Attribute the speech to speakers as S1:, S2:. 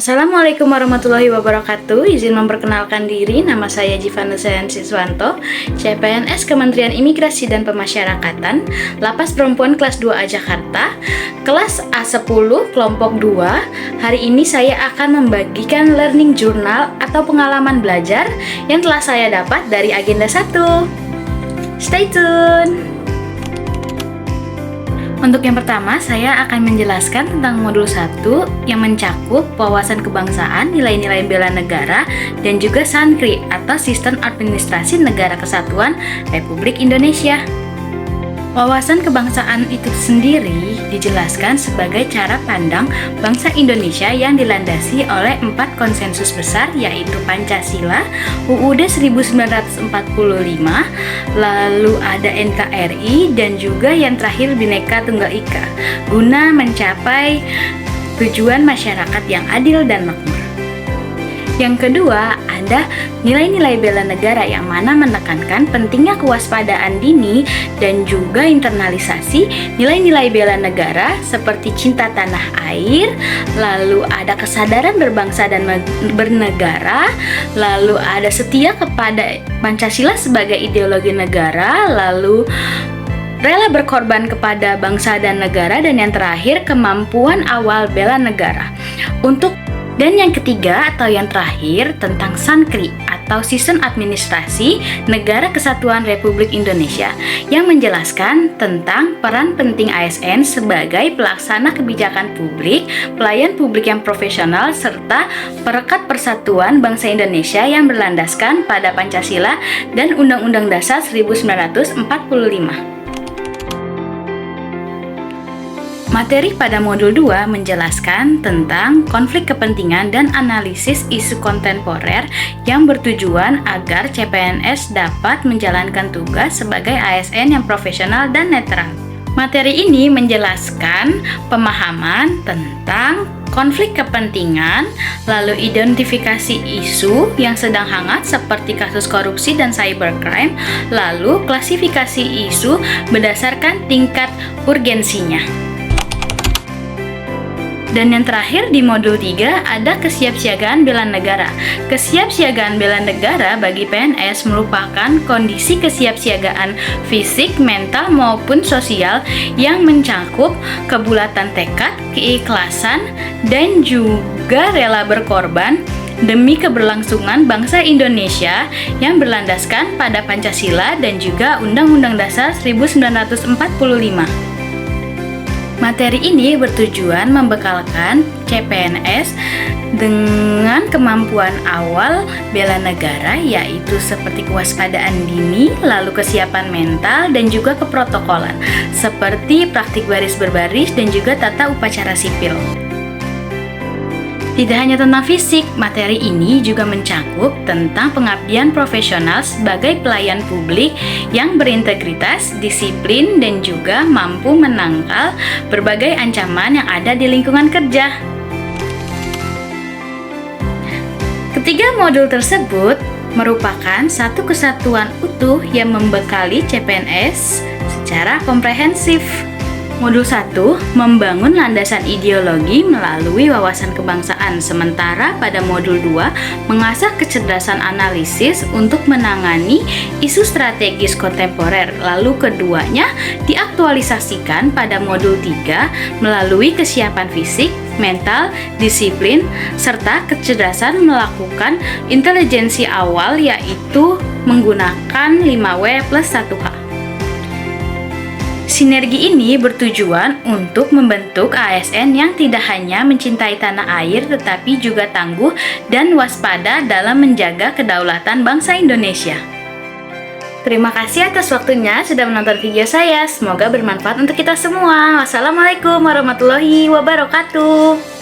S1: Assalamualaikum warahmatullahi wabarakatuh. Izin memperkenalkan diri, nama saya Jivana Siswanto, CPNS Kementerian Imigrasi dan Pemasyarakatan, Lapas Perempuan kelas 2A Jakarta, kelas A10 kelompok 2. Hari ini saya akan membagikan learning journal atau pengalaman belajar yang telah saya dapat dari agenda 1. Stay tune. Untuk yang pertama, saya akan menjelaskan tentang modul 1 yang mencakup wawasan kebangsaan, nilai-nilai bela negara, dan juga SANKRI atau Sistem Administrasi Negara Kesatuan Republik Indonesia. Wawasan kebangsaan itu sendiri dijelaskan sebagai cara pandang bangsa Indonesia yang dilandasi oleh 4 konsensus besar, yaitu Pancasila, UUD 1945, lalu ada NKRI, dan juga yang terakhir Bhinneka Tunggal Ika, guna mencapai tujuan masyarakat yang adil dan makmur. Yang kedua, ada nilai-nilai bela negara yang mana menekankan pentingnya kewaspadaan dini dan juga internalisasi nilai-nilai bela negara seperti cinta tanah air, lalu ada kesadaran berbangsa dan bernegara, lalu ada setia kepada Pancasila sebagai ideologi negara, lalu rela berkorban kepada bangsa dan negara, dan yang terakhir kemampuan awal bela negara. Dan yang ketiga atau yang terakhir tentang SANKRI atau Sistem Administrasi Negara Kesatuan Republik Indonesia yang menjelaskan tentang peran penting ASN sebagai pelaksana kebijakan publik, pelayan publik yang profesional, serta perekat persatuan bangsa Indonesia yang berlandaskan pada Pancasila dan Undang-Undang Dasar 1945. Materi pada modul 2 menjelaskan tentang konflik kepentingan dan analisis isu kontemporer yang bertujuan agar CPNS dapat menjalankan tugas sebagai ASN yang profesional dan netral. Materi ini menjelaskan pemahaman tentang konflik kepentingan, lalu identifikasi isu yang sedang hangat seperti kasus korupsi dan cybercrime, lalu klasifikasi isu berdasarkan tingkat urgensinya. Dan yang terakhir di modul 3 ada kesiapsiagaan bela negara. Kesiapsiagaan bela negara bagi PNS merupakan kondisi kesiapsiagaan fisik, mental maupun sosial yang mencakup kebulatan tekad, keikhlasan, dan juga rela berkorban demi keberlangsungan bangsa Indonesia yang berlandaskan pada Pancasila dan juga Undang-Undang Dasar 1945. Materi ini bertujuan membekalkan CPNS dengan kemampuan awal bela negara, yaitu seperti kewaspadaan dini, lalu kesiapan mental, dan juga keprotokolan, seperti praktik baris berbaris dan juga tata upacara sipil. Tidak hanya tentang fisik, materi ini juga mencakup tentang pengabdian profesional sebagai pelayan publik yang berintegritas, disiplin, dan juga mampu menangkal berbagai ancaman yang ada di lingkungan kerja. Ketiga modul tersebut merupakan satu kesatuan utuh yang membekali CPNS secara komprehensif. Modul 1 membangun landasan ideologi melalui wawasan kebangsaan, sementara pada modul 2 mengasah kecerdasan analisis untuk menangani isu strategis kontemporer. Lalu keduanya diaktualisasikan pada modul 3 melalui kesiapan fisik, mental, disiplin, serta kecerdasan melakukan intelijensi awal, yaitu menggunakan 5W plus 1H. Sinergi ini bertujuan untuk membentuk ASN yang tidak hanya mencintai tanah air tetapi juga tangguh dan waspada dalam menjaga kedaulatan bangsa Indonesia. Terima kasih atas waktunya sudah menonton video saya. Semoga bermanfaat untuk kita semua. Wassalamualaikum warahmatullahi wabarakatuh.